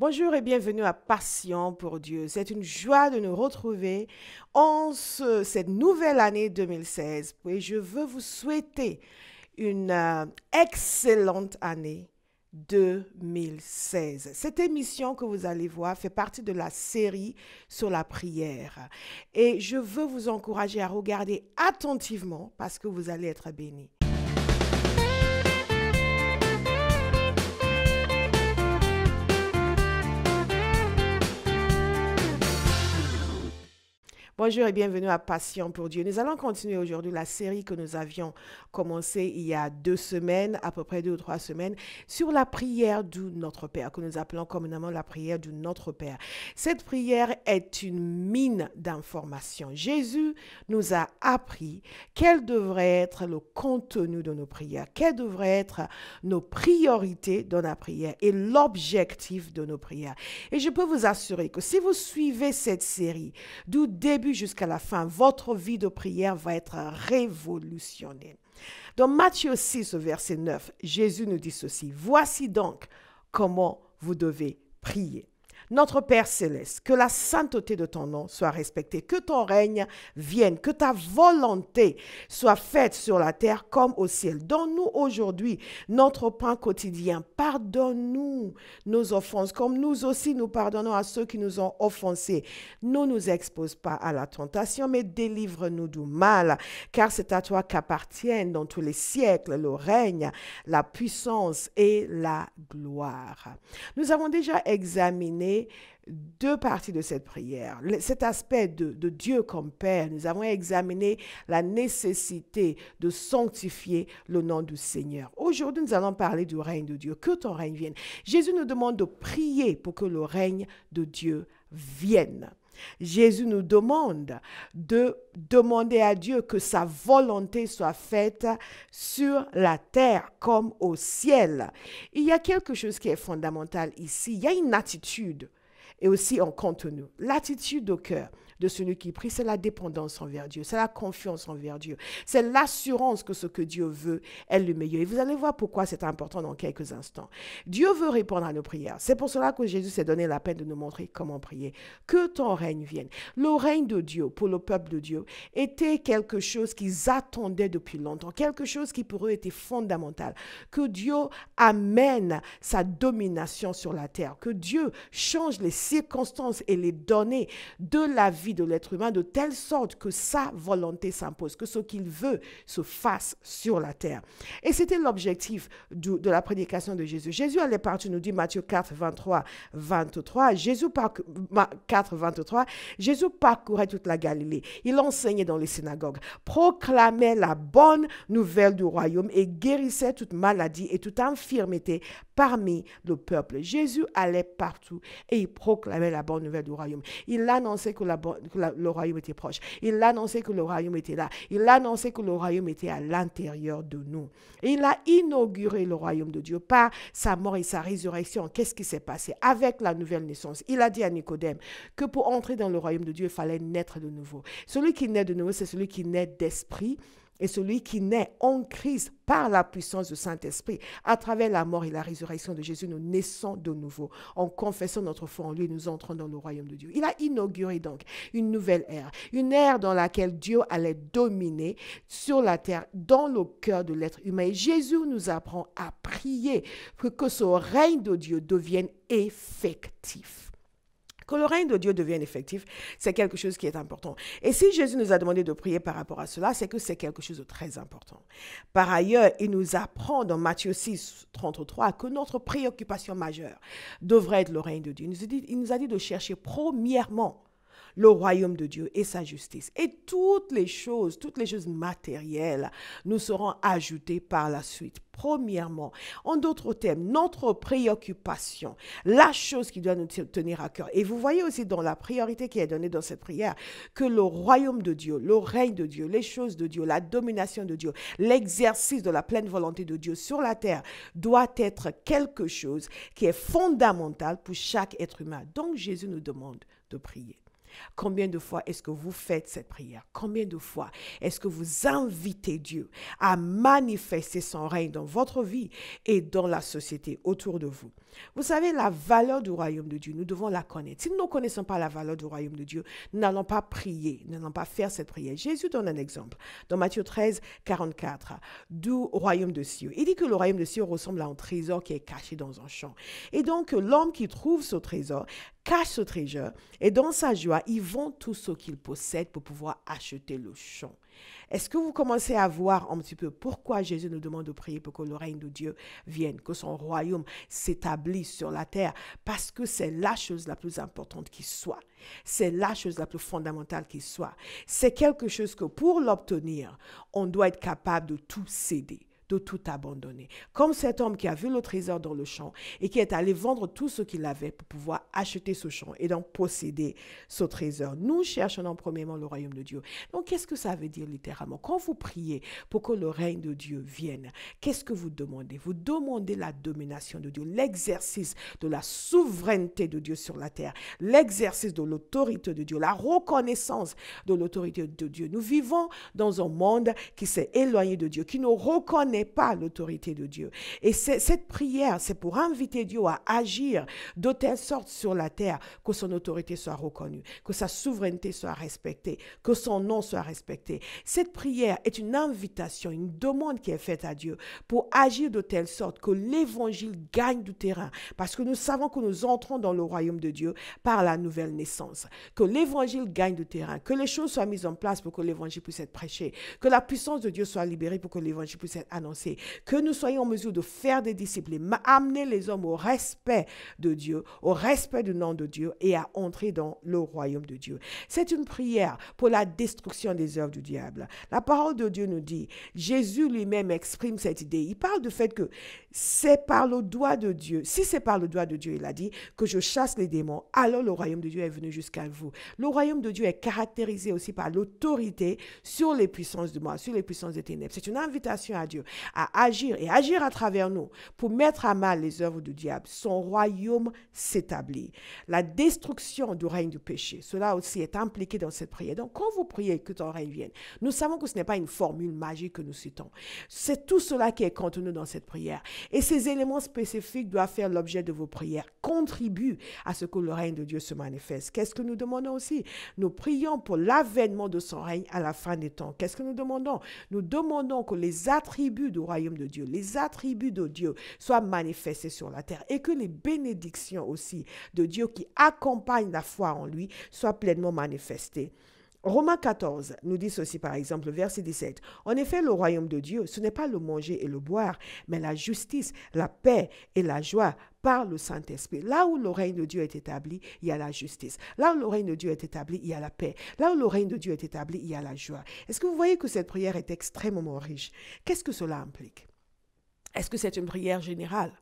Bonjour et bienvenue à Passion pour Dieu. C'est une joie de nous retrouver en cette nouvelle année 2016. Et je veux vous souhaiter une excellente année 2016. Cette émission que vous allez voir fait partie de la série sur la prière. Et je veux vous encourager à regarder attentivement parce que vous allez être bénis. Bonjour et bienvenue à Passion pour Dieu. Nous allons continuer aujourd'hui la série que nous avions commencée il y a 2 semaines, à peu près 2 ou 3 semaines, sur la prière du Notre Père, que nous appelons communément la prière du Notre Père. Cette prière est une mine d'informations. Jésus nous a appris quel devrait être le contenu de nos prières, quelles devraient être nos priorités dans la prière et l'objectif de nos prières. Et je peux vous assurer que si vous suivez cette série du début jusqu'à la fin, votre vie de prière va être révolutionnée. Dans Matthieu 6, verset 9, Jésus nous dit ceci: Voici donc comment vous devez prier. Notre Père céleste, que la sainteté de ton nom soit respectée, que ton règne vienne, que ta volonté soit faite sur la terre comme au ciel. Donne-nous aujourd'hui notre pain quotidien. Pardonne-nous nos offenses, comme nous aussi nous pardonnons à ceux qui nous ont offensés. Ne nous expose pas à la tentation, mais délivre-nous du mal, car c'est à toi qu'appartiennent dans tous les siècles le règne, la puissance et la gloire. Nous avons déjà examiné deux parties de cette prière. Cet aspect de Dieu comme Père, nous avons examiné la nécessité de sanctifier le nom du Seigneur. Aujourd'hui, nous allons parler du règne de Dieu. Que ton règne vienne. Jésus nous demande de prier pour que le règne de Dieu vienne. Jésus nous demande de demander à Dieu que sa volonté soit faite sur la terre comme au ciel. Il y a quelque chose qui est fondamental ici. Il y a une attitude et aussi un contenu. L'attitude au cœur de celui qui prie, c'est la dépendance envers Dieu, c'est la confiance envers Dieu, c'est l'assurance que ce que Dieu veut est le meilleur. Et vous allez voir pourquoi c'est important dans quelques instants. Dieu veut répondre à nos prières. C'est pour cela que Jésus s'est donné la peine de nous montrer comment prier. Que ton règne vienne. Le règne de Dieu pour le peuple de Dieu était quelque chose qu'ils attendaient depuis longtemps, quelque chose qui pour eux était fondamental. Que Dieu amène sa domination sur la terre, que Dieu change les circonstances et les données de la vie de l'être humain de telle sorte que sa volonté s'impose, que ce qu'il veut se fasse sur la terre. Et c'était l'objectif de la prédication de Jésus. Jésus allait partir, nous dit Matthieu 4, 23. Jésus parcourait toute la Galilée. Il enseignait dans les synagogues, proclamait la bonne nouvelle du royaume et guérissait toute maladie et toute infirmité parmi le peuple. Jésus allait partout et il proclamait la bonne nouvelle du royaume. Il annonçait que le royaume était proche. Il annonçait que le royaume était là. Il annonçait que le royaume était à l'intérieur de nous. Et il a inauguré le royaume de Dieu par sa mort et sa résurrection. Qu'est-ce qui s'est passé avec la nouvelle naissance? Il a dit à Nicodème que pour entrer dans le royaume de Dieu, il fallait naître de nouveau. Celui qui naît de nouveau, c'est celui qui naît d'esprit. Et celui qui naît en Christ par la puissance du Saint-Esprit, à travers la mort et la résurrection de Jésus, nous naissons de nouveau. En confessant notre foi en lui, nous entrons dans le royaume de Dieu. Il a inauguré donc une nouvelle ère, une ère dans laquelle Dieu allait dominer sur la terre, dans le cœur de l'être humain. Et Jésus nous apprend à prier pour que ce règne de Dieu devienne effectif. Que le règne de Dieu devienne effectif, c'est quelque chose qui est important. Et si Jésus nous a demandé de prier par rapport à cela, c'est que c'est quelque chose de très important. Par ailleurs, il nous apprend dans Matthieu 6, 33 que notre préoccupation majeure devrait être le règne de Dieu. Il nous a dit de chercher premièrement le royaume de Dieu et sa justice. Et toutes les choses matérielles nous seront ajoutées par la suite. Premièrement, en d'autres termes, notre préoccupation, la chose qui doit nous tenir à cœur. Et vous voyez aussi dans la priorité qui est donnée dans cette prière que le royaume de Dieu, le règne de Dieu, les choses de Dieu, la domination de Dieu, l'exercice de la pleine volonté de Dieu sur la terre doit être quelque chose qui est fondamental pour chaque être humain. Donc Jésus nous demande de prier. Combien de fois est-ce que vous faites cette prière? Combien de fois est-ce que vous invitez Dieu à manifester son règne dans votre vie et dans la société autour de vous? Vous savez, la valeur du royaume de Dieu, nous devons la connaître. Si nous ne connaissons pas la valeur du royaume de Dieu, nous n'allons pas prier, nous n'allons pas faire cette prière. Jésus donne un exemple dans Matthieu 13, 44, du royaume de cieux. Il dit que le royaume de cieux ressemble à un trésor qui est caché dans un champ. Et donc, l'homme qui trouve ce trésor cache ce trésor et dans sa joie, il vend tout ce qu'il possède pour pouvoir acheter le champ. Est-ce que vous commencez à voir un petit peu pourquoi Jésus nous demande de prier pour que le règne de Dieu vienne, que son royaume s'établisse sur la terre? Parce que c'est la chose la plus importante qui soit. C'est la chose la plus fondamentale qui soit. C'est quelque chose que pour l'obtenir, on doit être capable de tout céder, de tout abandonner. Comme cet homme qui a vu le trésor dans le champ et qui est allé vendre tout ce qu'il avait pour pouvoir acheter ce champ et donc posséder ce trésor. Nous cherchons en premièrement le royaume de Dieu. Donc, qu'est-ce que ça veut dire littéralement? Quand vous priez pour que le règne de Dieu vienne, qu'est-ce que vous demandez? Vous demandez la domination de Dieu, l'exercice de la souveraineté de Dieu sur la terre, l'exercice de l'autorité de Dieu, la reconnaissance de l'autorité de Dieu. Nous vivons dans un monde qui s'est éloigné de Dieu, qui ne reconnaît pas l'autorité de Dieu. Et cette prière, c'est pour inviter Dieu à agir de telle sorte sur la terre que son autorité soit reconnue, que sa souveraineté soit respectée, que son nom soit respecté. Cette prière est une invitation, une demande qui est faite à Dieu pour agir de telle sorte que l'évangile gagne du terrain. Parce que nous savons que nous entrons dans le royaume de Dieu par la nouvelle naissance. Que l'évangile gagne du terrain, que les choses soient mises en place pour que l'évangile puisse être prêché, que la puissance de Dieu soit libérée pour que l'évangile puisse être annoncé, que nous soyons en mesure de faire des disciples, amener les hommes au respect de Dieu, au respect du nom de Dieu et à entrer dans le royaume de Dieu. C'est une prière pour la destruction des œuvres du diable. La parole de Dieu nous dit, Jésus lui-même exprime cette idée. Il parle du fait que c'est par le doigt de Dieu, si c'est par le doigt de Dieu, il a dit, que je chasse les démons, alors le royaume de Dieu est venu jusqu'à vous. Le royaume de Dieu est caractérisé aussi par l'autorité sur les puissances du mal, sur les puissances des ténèbres. C'est une invitation à Dieu à agir et agir à travers nous pour mettre à mal les œuvres du diable. Son royaume s'établit. La destruction du règne du péché, cela aussi est impliqué dans cette prière. Donc, quand vous priez que ton règne vienne, nous savons que ce n'est pas une formule magique que nous citons. C'est tout cela qui est contenu dans cette prière. Et ces éléments spécifiques doivent faire l'objet de vos prières, contribuent à ce que le règne de Dieu se manifeste. Qu'est-ce que nous demandons aussi? Nous prions pour l'avènement de son règne à la fin des temps. Qu'est-ce que nous demandons? Nous demandons que les attributs du royaume de Dieu, les attributs de Dieu soient manifestés sur la terre et que les bénédictions aussi de Dieu qui accompagnent la foi en lui soient pleinement manifestées. Romains 14 nous dit ceci par exemple, verset 17. En effet, le royaume de Dieu, ce n'est pas le manger et le boire, mais la justice, la paix et la joie par le Saint-Esprit. Là où le règne de Dieu est établi, il y a la justice. Là où le règne de Dieu est établi, il y a la paix. Là où le règne de Dieu est établi, il y a la joie. Est-ce que vous voyez que cette prière est extrêmement riche? Qu'est-ce que cela implique? Est-ce que c'est une prière générale?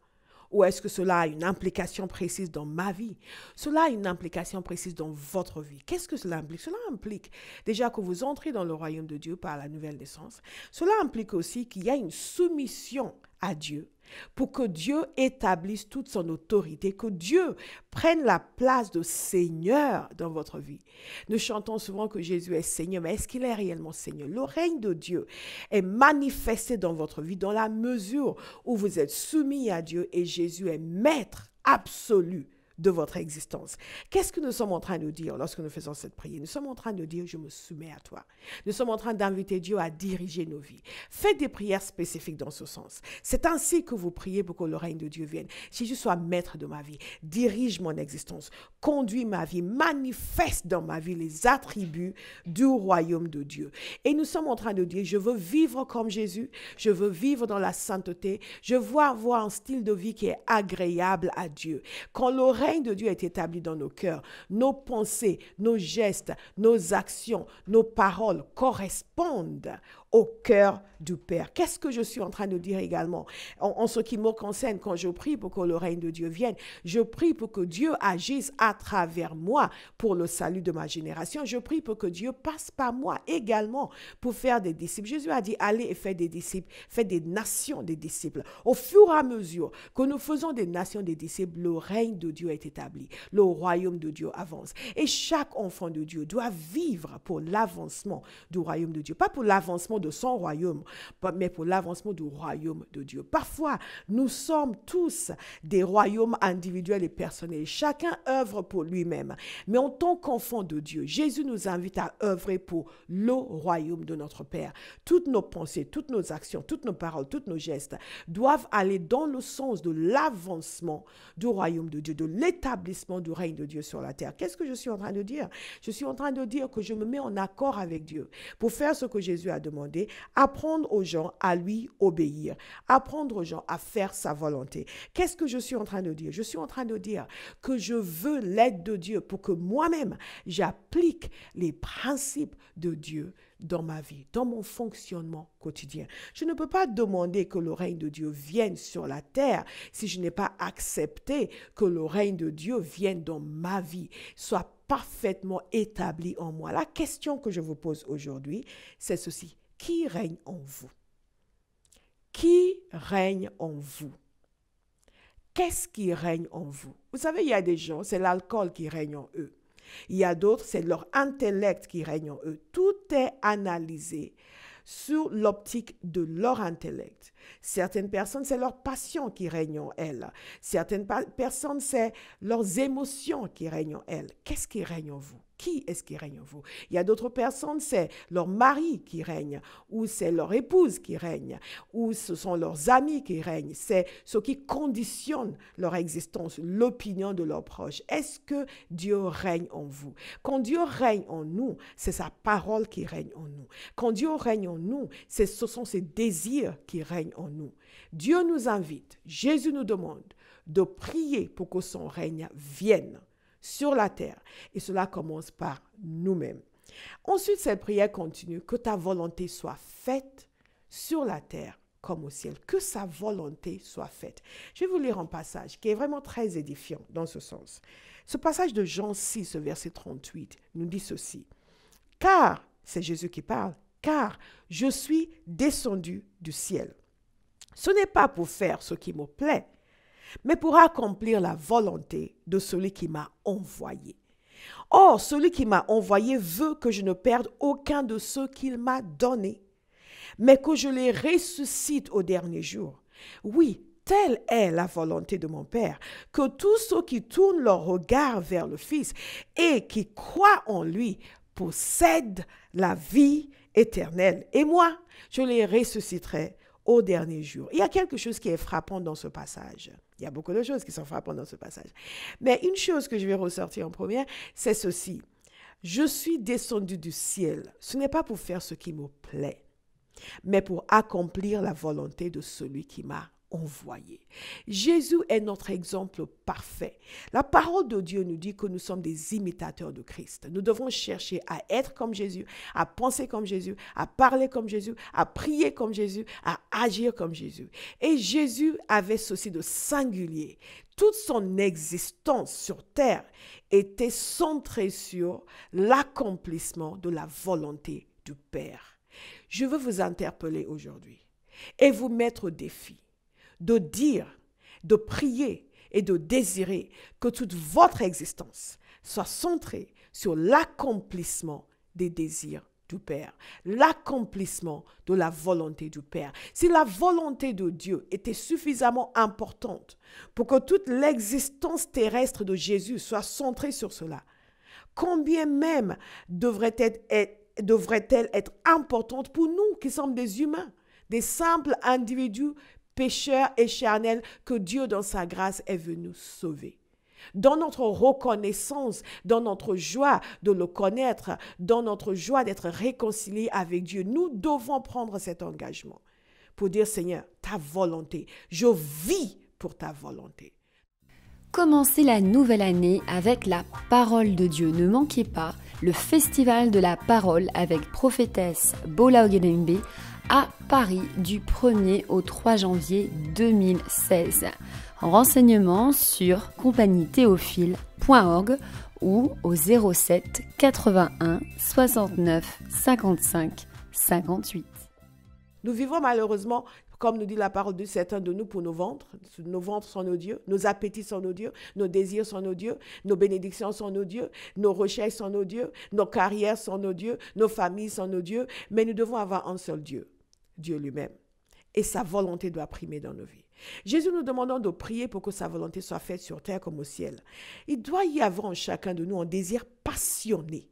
Ou est-ce que cela a une implication précise dans ma vie? Cela a une implication précise dans votre vie. Qu'est-ce que cela implique? Cela implique déjà que vous entrez dans le royaume de Dieu par la nouvelle naissance. Cela implique aussi qu'il y a une soumission à Dieu pour que Dieu établisse toute son autorité, que Dieu prenne la place de Seigneur dans votre vie. Nous chantons souvent que Jésus est Seigneur, mais est-ce qu'il est réellement Seigneur? Le règne de Dieu est manifesté dans votre vie dans la mesure où vous êtes soumis à Dieu et Jésus est maître absolu de votre existence. Qu'est-ce que nous sommes en train de dire lorsque nous faisons cette prière? Nous sommes en train de dire, je me soumets à toi. Nous sommes en train d'inviter Dieu à diriger nos vies. Faites des prières spécifiques dans ce sens. C'est ainsi que vous priez pour que le règne de Dieu vienne. Jésus soit maître de ma vie, dirige mon existence, conduis ma vie, manifeste dans ma vie les attributs du royaume de Dieu. Et nous sommes en train de dire, je veux vivre comme Jésus, je veux vivre dans la sainteté, je veux avoir un style de vie qui est agréable à Dieu. Quand le règne de Dieu est établi dans nos cœurs, nos pensées, nos gestes, nos actions, nos paroles correspondent au cœur du Père. Qu'est-ce que je suis en train de dire également? En ce qui me concerne, quand je prie pour que le règne de Dieu vienne, je prie pour que Dieu agisse à travers moi pour le salut de ma génération. Je prie pour que Dieu passe par moi également pour faire des disciples. Jésus a dit, allez et faites des disciples, faites des nations des disciples. Au fur et à mesure que nous faisons des nations des disciples, le règne de Dieu est est établi. Le royaume de Dieu avance. Et chaque enfant de Dieu doit vivre pour l'avancement du royaume de Dieu. Pas pour l'avancement de son royaume, mais pour l'avancement du royaume de Dieu. Parfois, nous sommes tous des royaumes individuels et personnels. Chacun œuvre pour lui-même. Mais en tant qu'enfant de Dieu, Jésus nous invite à œuvrer pour le royaume de notre Père. Toutes nos pensées, toutes nos actions, toutes nos paroles, tous nos gestes doivent aller dans le sens de l'avancement du royaume de Dieu, de l'établissement du règne de Dieu sur la terre. Qu'est-ce que je suis en train de dire? Je suis en train de dire que je me mets en accord avec Dieu pour faire ce que Jésus a demandé, apprendre aux gens à lui obéir, apprendre aux gens à faire sa volonté. Qu'est-ce que je suis en train de dire? Je suis en train de dire que je veux l'aide de Dieu pour que moi-même, j'applique les principes de Dieu dans ma vie, dans mon fonctionnement quotidien. Je ne peux pas demander que le règne de Dieu vienne sur la terre si je n'ai pas accepté que le règne de Dieu vienne dans ma vie, soit parfaitement établi en moi. La question que je vous pose aujourd'hui, c'est ceci. Qui règne en vous? Qui règne en vous? Qu'est-ce qui règne en vous? Vous savez, il y a des gens, c'est l'alcool qui règne en eux. Il y a d'autres, c'est leur intellect qui règne en eux. Tout est analysé sur l'optique de leur intellect. Certaines personnes, c'est leur passion qui règne en elles. Certaines personnes, c'est leurs émotions qui règnent en elles. Qu'est-ce qui règne en vous? Qui est-ce qui règne en vous? Il y a d'autres personnes, c'est leur mari qui règne, ou c'est leur épouse qui règne, ou ce sont leurs amis qui règnent. C'est ce qui conditionne leur existence, l'opinion de leurs proches. Est-ce que Dieu règne en vous? Quand Dieu règne en nous, c'est sa parole qui règne en nous. Quand Dieu règne en nous, ce sont ses désirs qui règnent en nous. Dieu nous invite, Jésus nous demande de prier pour que son règne vienne sur la terre. Et cela commence par nous-mêmes. Ensuite, cette prière continue. Que ta volonté soit faite sur la terre comme au ciel. Que sa volonté soit faite. Je vais vous lire un passage qui est vraiment très édifiant dans ce sens. Ce passage de Jean 6, verset 38, nous dit ceci. Car, c'est Jésus qui parle, car je suis descendu du ciel. Ce n'est pas pour faire ce qui me plaît, mais pour accomplir la volonté de celui qui m'a envoyé. Or, celui qui m'a envoyé veut que je ne perde aucun de ceux qu'il m'a donnés, mais que je les ressuscite au dernier jour. Oui, telle est la volonté de mon Père, que tous ceux qui tournent leur regard vers le Fils et qui croient en lui possèdent la vie éternelle. Et moi, je les ressusciterai au dernier jour. Il y a quelque chose qui est frappant dans ce passage. Il y a beaucoup de choses qui sont frappantes dans ce passage. Mais une chose que je vais ressortir en première, c'est ceci. Je suis descendu du ciel. Ce n'est pas pour faire ce qui me plaît, mais pour accomplir la volonté de celui qui m'a envoyé. Jésus est notre exemple parfait. La parole de Dieu nous dit que nous sommes des imitateurs de Christ. Nous devons chercher à être comme Jésus, à penser comme Jésus, à parler comme Jésus, à prier comme Jésus, à agir comme Jésus. Et Jésus avait ceci de singulier. Toute son existence sur terre était centrée sur l'accomplissement de la volonté du Père. Je veux vous interpeller aujourd'hui et vous mettre au défi de dire, de prier et de désirer que toute votre existence soit centrée sur l'accomplissement des désirs du Père, l'accomplissement de la volonté du Père. Si la volonté de Dieu était suffisamment importante pour que toute l'existence terrestre de Jésus soit centrée sur cela, combien même devrait-elle être importante pour nous qui sommes des humains, des simples individus pécheurs et charnels que Dieu dans sa grâce est venu sauver. Dans notre reconnaissance, dans notre joie de le connaître, dans notre joie d'être réconciliés avec Dieu, nous devons prendre cet engagement pour dire, Seigneur, ta volonté, je vis pour ta volonté. Commencez la nouvelle année avec la parole de Dieu. Ne manquez pas le Festival de la Parole avec prophétesse Bola Oguenembe à Paris du 1er au 3 janvier 2016. Renseignements sur compagniethéophile.org ou au 07 81 69 55 58. Nous vivons malheureusement comme nous dit la parole de certains de nous, pour nos ventres. Nos ventres sont nos dieux, nos appétits sont nos dieux, nos désirs sont nos dieux, nos bénédictions sont nos dieux, nos recherches sont nos dieux, nos carrières sont nos dieux, nos familles sont nos dieux. Mais nous devons avoir un seul Dieu, Dieu lui-même. Et sa volonté doit primer dans nos vies. Jésus nous demandant de prier pour que sa volonté soit faite sur terre comme au ciel. Il doit y avoir en chacun de nous un désir passionné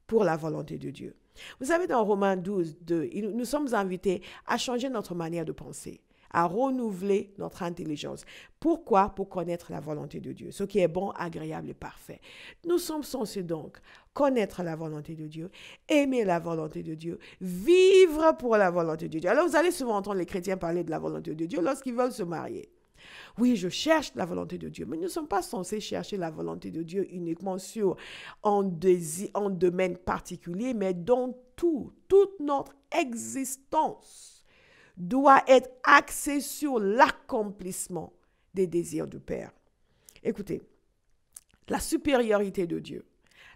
pour la volonté de Dieu. Vous savez, dans Romains 12, 2, nous sommes invités à changer notre manière de penser, à renouveler notre intelligence. Pourquoi? Pour connaître la volonté de Dieu, ce qui est bon, agréable et parfait. Nous sommes censés donc connaître la volonté de Dieu, aimer la volonté de Dieu, vivre pour la volonté de Dieu. Alors, vous allez souvent entendre les chrétiens parler de la volonté de Dieu lorsqu'ils veulent se marier. Oui, je cherche la volonté de Dieu, mais nous ne sommes pas censés chercher la volonté de Dieu uniquement sur un domaine particulier, mais dans toute notre existence doit être axée sur l'accomplissement des désirs du Père. Écoutez, la supériorité de Dieu,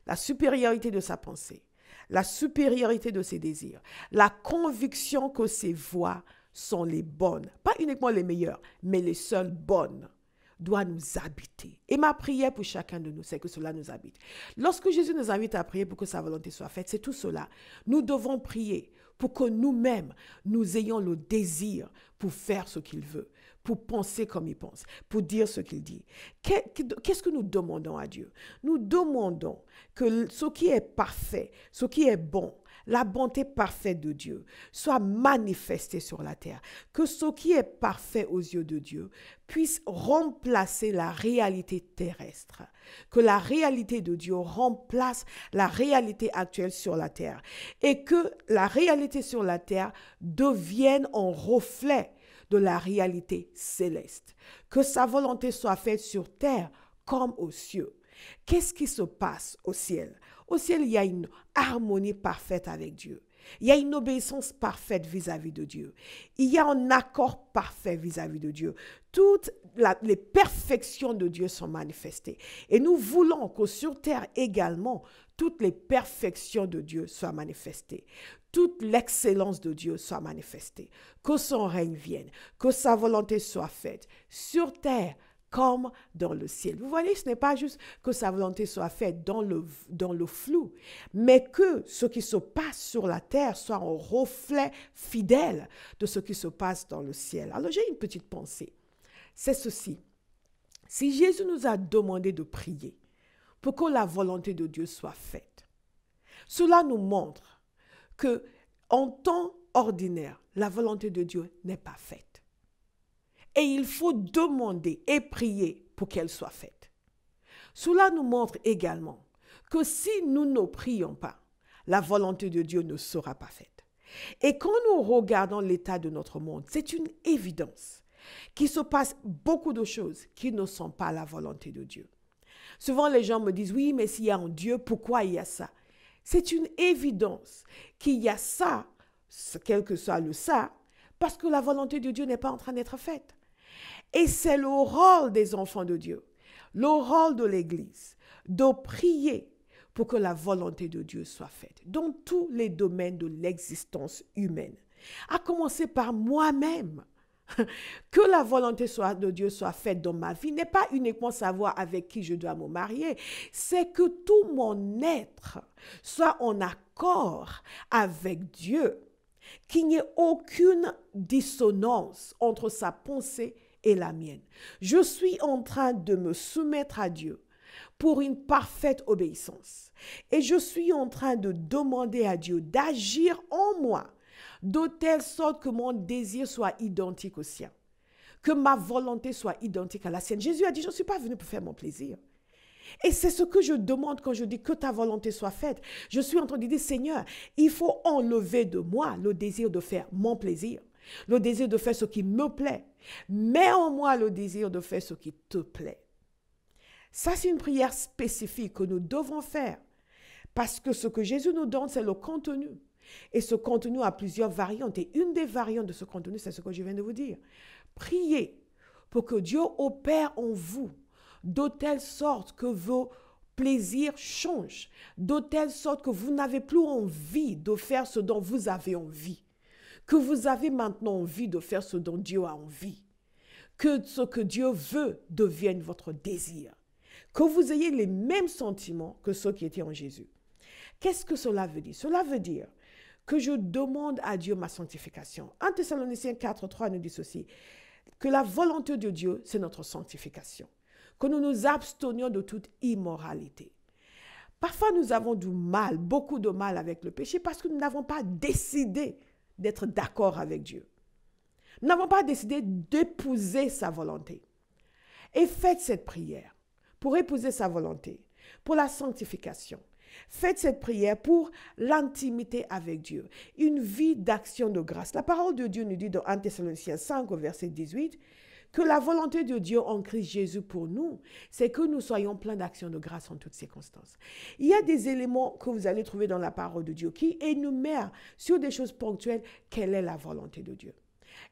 la supériorité de sa pensée, la supériorité de ses désirs, la conviction que ses voies sont les bonnes, pas uniquement les meilleures, mais les seules bonnes, doit nous habiter. Et ma prière pour chacun de nous, c'est que cela nous habite. Lorsque Jésus nous invite à prier pour que sa volonté soit faite, c'est tout cela. Nous devons prier pour que nous-mêmes, nous ayons le désir pour faire ce qu'il veut, pour penser comme il pense, pour dire ce qu'il dit. Qu'est-ce que nous demandons à Dieu? Nous demandons que ce qui est parfait, ce qui est bon, la bonté parfaite de Dieu soit manifestée sur la terre. Que ce qui est parfait aux yeux de Dieu puisse remplacer la réalité terrestre. Que la réalité de Dieu remplace la réalité actuelle sur la terre. Et que la réalité sur la terre devienne un reflet de la réalité céleste. Que sa volonté soit faite sur terre comme aux cieux. Qu'est-ce qui se passe au ciel? Au ciel, il y a une harmonie parfaite avec Dieu. Il y a une obéissance parfaite vis-à-vis de Dieu. Il y a un accord parfait vis-à-vis de Dieu. Toutes les perfections de Dieu sont manifestées. Et nous voulons que sur terre également, toutes les perfections de Dieu soient manifestées. Toute l'excellence de Dieu soit manifestée. Que son règne vienne, que sa volonté soit faite sur terre comme dans le ciel. Vous voyez, ce n'est pas juste que sa volonté soit faite dans le flou, mais que ce qui se passe sur la terre soit un reflet fidèle de ce qui se passe dans le ciel. Alors j'ai une petite pensée. C'est ceci. Si Jésus nous a demandé de prier pour que la volonté de Dieu soit faite, cela nous montre que en temps ordinaire, la volonté de Dieu n'est pas faite. Et il faut demander et prier pour qu'elle soit faite. Cela nous montre également que si nous ne prions pas, la volonté de Dieu ne sera pas faite. Et quand nous regardons l'état de notre monde, c'est une évidence qu'il se passe beaucoup de choses qui ne sont pas la volonté de Dieu. Souvent, les gens me disent, oui, mais s'il y a un Dieu, pourquoi il y a ça? C'est une évidence qu'il y a ça, quel que soit le ça, parce que la volonté de Dieu n'est pas en train d'être faite. Et c'est le rôle des enfants de Dieu, le rôle de l'Église, de prier pour que la volonté de Dieu soit faite dans tous les domaines de l'existence humaine. À commencer par moi-même. Que la volonté de Dieu soit faite dans ma vie n'est pas uniquement savoir avec qui je dois me marier, c'est que tout mon être soit en accord avec Dieu, qu'il n'y ait aucune dissonance entre sa pensée et la mienne. Je suis en train de me soumettre à Dieu pour une parfaite obéissance. Et je suis en train de demander à Dieu d'agir en moi de telle sorte que mon désir soit identique au sien, que ma volonté soit identique à la sienne. Jésus a dit, je ne suis pas venu pour faire mon plaisir. Et c'est ce que je demande quand je dis que ta volonté soit faite. Je suis en train de dire, Seigneur, il faut enlever de moi le désir de faire mon plaisir, le désir de faire ce qui me plaît. Mets en moi le désir de faire ce qui te plaît. Ça, c'est une prière spécifique que nous devons faire. Parce que ce que Jésus nous donne, c'est le contenu. Et ce contenu a plusieurs variantes. Et une des variantes de ce contenu, c'est ce que je viens de vous dire. Priez pour que Dieu opère en vous de telle sorte que vos plaisirs changent, de telle sorte que vous n'avez plus envie de faire ce dont vous avez envie. que vous avez maintenant envie de faire ce dont Dieu a envie, que ce que Dieu veut devienne votre désir, que vous ayez les mêmes sentiments que ceux qui étaient en Jésus. Qu'est-ce que cela veut dire? Cela veut dire que je demande à Dieu ma sanctification. 1 Thessaloniciens 4:3 nous dit ceci, que la volonté de Dieu, c'est notre sanctification, que nous nous abstenions de toute immoralité. Parfois, nous avons du mal, beaucoup de mal avec le péché parce que nous n'avons pas décidé d'être d'accord avec Dieu. Nous n'avons pas décidé d'épouser sa volonté. Et faites cette prière pour épouser sa volonté, pour la sanctification. Faites cette prière pour l'intimité avec Dieu, une vie d'action de grâce. La parole de Dieu nous dit dans 1 Thessaloniciens 5 au verset 18 que la volonté de Dieu en Christ Jésus pour nous, c'est que nous soyons pleins d'action de grâce en toutes circonstances. Il y a des éléments que vous allez trouver dans la parole de Dieu qui énumèrent sur des choses ponctuelles quelle est la volonté de Dieu.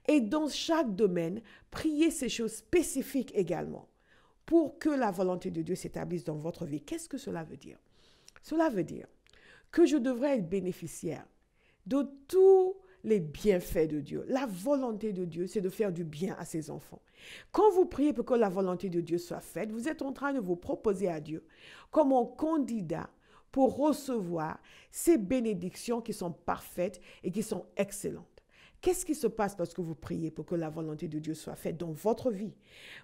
Et dans chaque domaine, priez ces choses spécifiques également pour que la volonté de Dieu s'établisse dans votre vie. Qu'est-ce que cela veut dire? Cela veut dire que je devrais être bénéficiaire de tous les bienfaits de Dieu. La volonté de Dieu, c'est de faire du bien à ses enfants. Quand vous priez pour que la volonté de Dieu soit faite, vous êtes en train de vous proposer à Dieu comme un candidat pour recevoir ces bénédictions qui sont parfaites et qui sont excellentes. Qu'est-ce qui se passe lorsque vous priez pour que la volonté de Dieu soit faite dans votre vie?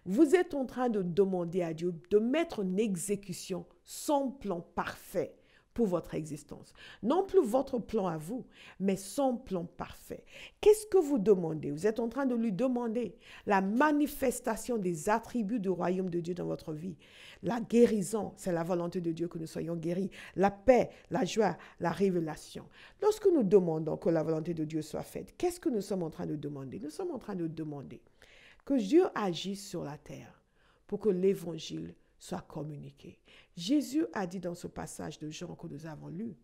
Vous êtes en train de demander à Dieu de mettre en exécution son plan parfait pour votre existence. Non plus votre plan à vous, mais son plan parfait. Qu'est-ce que vous demandez? Vous êtes en train de lui demander la manifestation des attributs du royaume de Dieu dans votre vie. La guérison, c'est la volonté de Dieu que nous soyons guéris. La paix, la joie, la révélation. Lorsque nous demandons que la volonté de Dieu soit faite, qu'est-ce que nous sommes en train de demander? Nous sommes en train de demander que Dieu agisse sur la terre pour que l'évangile soit communiqué. Jésus a dit dans ce passage de Jean que nous avons lu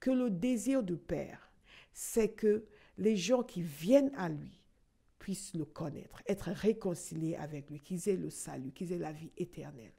que le désir du Père, c'est que les gens qui viennent à lui puissent le connaître, être réconciliés avec lui, qu'ils aient le salut, qu'ils aient la vie éternelle.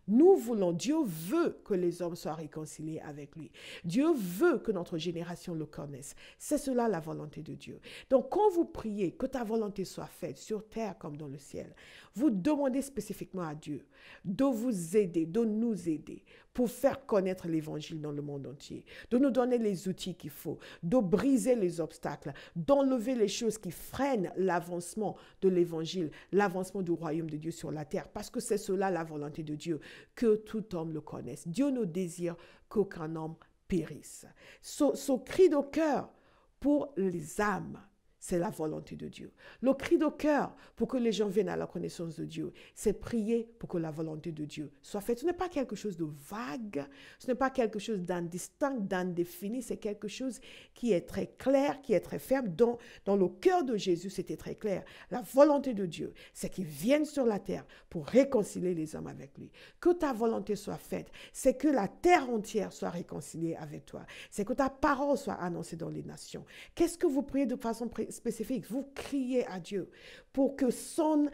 Nous voulons, Dieu veut que les hommes soient réconciliés avec lui. Dieu veut que notre génération le connaisse. C'est cela la volonté de Dieu. Donc quand vous priez que ta volonté soit faite sur terre comme dans le ciel, vous demandez spécifiquement à Dieu de vous aider, de nous aider pour faire connaître l'évangile dans le monde entier, de nous donner les outils qu'il faut, de briser les obstacles, d'enlever les choses qui freinent l'avancement de l'évangile, l'avancement du royaume de Dieu sur la terre, parce que c'est cela la volonté de Dieu, que tout homme le connaisse. Dieu ne désire qu'aucun homme périsse. Ce cri de cœur pour les âmes, c'est la volonté de Dieu. Le cri de cœur pour que les gens viennent à la connaissance de Dieu, c'est prier pour que la volonté de Dieu soit faite. Ce n'est pas quelque chose de vague, ce n'est pas quelque chose d'indistinct, d'indéfini, c'est quelque chose qui est très clair, qui est très ferme. Dans le cœur de Jésus, c'était très clair. La volonté de Dieu, c'est qu'il vienne sur la terre pour réconcilier les hommes avec lui. Que ta volonté soit faite, c'est que la terre entière soit réconciliée avec toi. C'est que ta parole soit annoncée dans les nations. Qu'est-ce que vous priez de façon spécifique? Vous criez à Dieu pour que son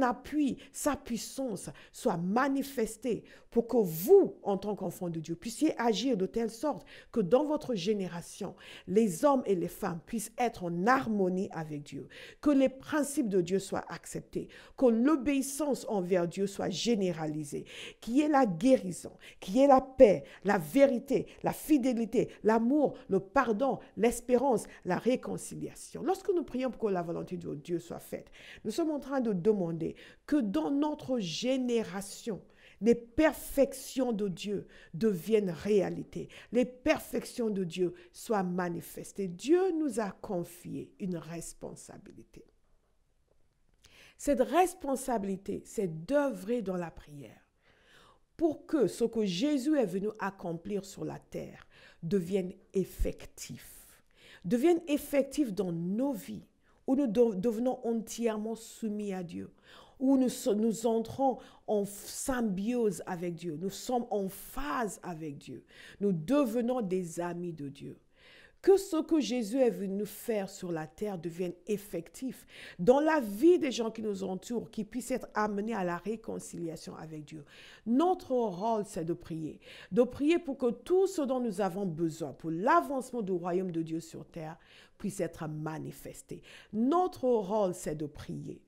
appui, sa puissance soit manifestée, pour que vous, en tant qu'enfants de Dieu, puissiez agir de telle sorte que dans votre génération, les hommes et les femmes puissent être en harmonie avec Dieu, que les principes de Dieu soient acceptés, que l'obéissance envers Dieu soit généralisée, qu'il y ait la guérison, qu'il y ait la paix, la vérité, la fidélité, l'amour, le pardon, l'espérance, la réconciliation. Lorsque nous prions pour que la volonté de Dieu soit faite, nous sommes en train de demander que dans notre génération, les perfections de Dieu deviennent réalité. Les perfections de Dieu soient manifestées. Dieu nous a confié une responsabilité. Cette responsabilité, c'est d'œuvrer dans la prière pour que ce que Jésus est venu accomplir sur la terre devienne effectif. Devienne effectif dans nos vies, où nous devenons entièrement soumis à Dieu, où nous entrons en symbiose avec Dieu, nous sommes en phase avec Dieu, nous devenons des amis de Dieu. Que ce que Jésus est venu faire sur la terre devienne effectif dans la vie des gens qui nous entourent, qui puissent être amenés à la réconciliation avec Dieu. Notre rôle, c'est de prier pour que tout ce dont nous avons besoin pour l'avancement du royaume de Dieu sur terre puisse être manifesté. Notre rôle, c'est de prier.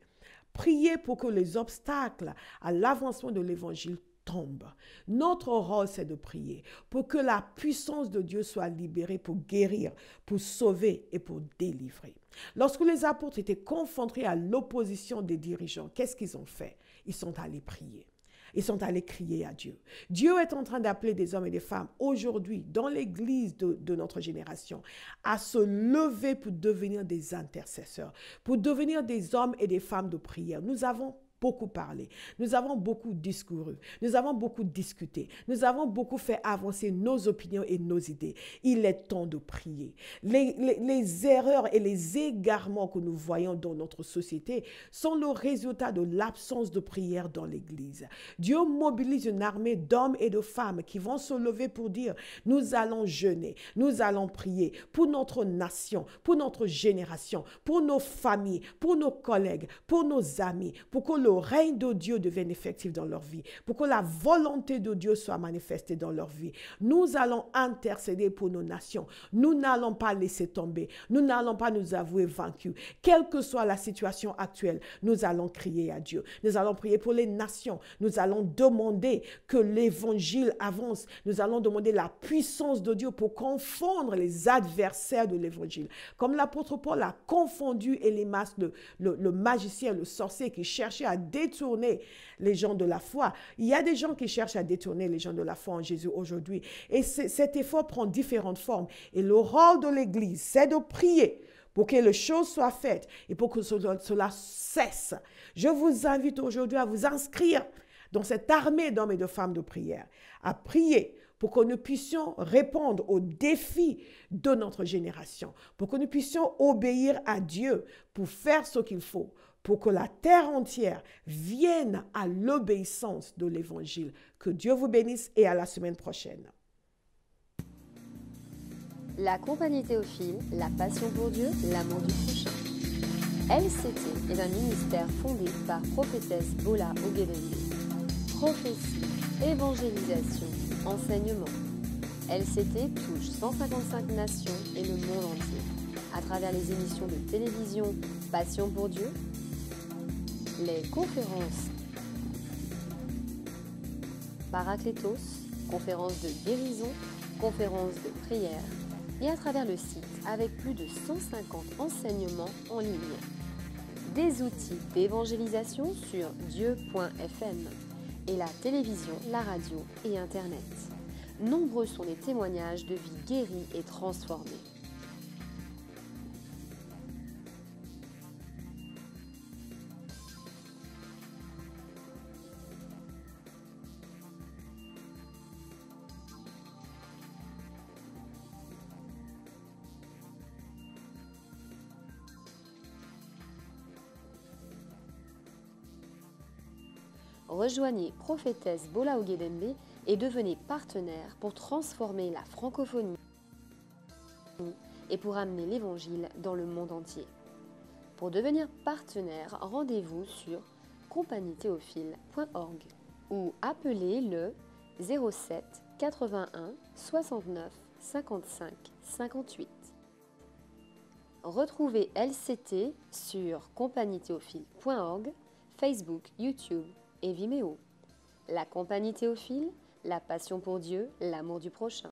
Prier pour que les obstacles à l'avancement de l'évangile tombent. Notre rôle, c'est de prier pour que la puissance de Dieu soit libérée pour guérir, pour sauver et pour délivrer. Lorsque les apôtres étaient confrontés à l'opposition des dirigeants, qu'est-ce qu'ils ont fait? Ils sont allés prier. Ils sont allés crier à Dieu. Dieu est en train d'appeler des hommes et des femmes aujourd'hui dans l'église de notre génération à se lever pour devenir des intercesseurs, pour devenir des hommes et des femmes de prière. Nous avons beaucoup parlé, nous avons beaucoup discouru, nous avons beaucoup discuté, nous avons beaucoup fait avancer nos opinions et nos idées. Il est temps de prier. Les erreurs et les égarements que nous voyons dans notre société sont le résultat de l'absence de prière dans l'Église. Dieu mobilise une armée d'hommes et de femmes qui vont se lever pour dire, nous allons jeûner, nous allons prier pour notre nation, pour notre génération, pour nos familles, pour nos collègues, pour nos amis, pour que le règne de Dieu devienne effectif dans leur vie, pour que la volonté de Dieu soit manifestée dans leur vie. Nous allons intercéder pour nos nations. Nous n'allons pas laisser tomber. Nous n'allons pas nous avouer vaincus. Quelle que soit la situation actuelle, nous allons crier à Dieu. Nous allons prier pour les nations. Nous allons demander que l'évangile avance. Nous allons demander la puissance de Dieu pour confondre les adversaires de l'évangile. Comme l'apôtre Paul a confondu Élymas, le magicien, le sorcier qui cherchait à détourner les gens de la foi. Il y a des gens qui cherchent à détourner les gens de la foi en Jésus aujourd'hui. Et cet effort prend différentes formes. Et le rôle de l'Église, c'est de prier pour que les choses soient faites et pour que cela cesse. Je vous invite aujourd'hui à vous inscrire dans cette armée d'hommes et de femmes de prière, à prier pour que nous puissions répondre aux défis de notre génération, pour que nous puissions obéir à Dieu, pour faire ce qu'il faut, pour que la terre entière vienne à l'obéissance de l'Évangile. Que Dieu vous bénisse et à la semaine prochaine. La compagnie Théophile, la passion pour Dieu, l'amour du prochain. LCT est un ministère fondé par prophétesse Bola Ogedengbe. Prophétie, évangélisation, enseignement. LCT touche 155 nations et le monde entier à travers les émissions de télévision Passion pour Dieu, les conférences Paraclétos, conférences de guérison, conférences de prière et à travers le site avec plus de 150 enseignements en ligne. Des outils d'évangélisation sur Dieu.fm et la télévision, la radio et Internet. Nombreux sont les témoignages de vies guéries et transformées. Rejoignez prophétesse Bola Ogedengbe et devenez partenaire pour transformer la francophonie et pour amener l'évangile dans le monde entier. Pour devenir partenaire, rendez-vous sur compagniethéophile.org ou appelez le 07 81 69 55 58. Retrouvez LCT sur compagniethéophile.org, Facebook, YouTube et Vimeo. La compagnie Théophile, la passion pour Dieu, l'amour du prochain.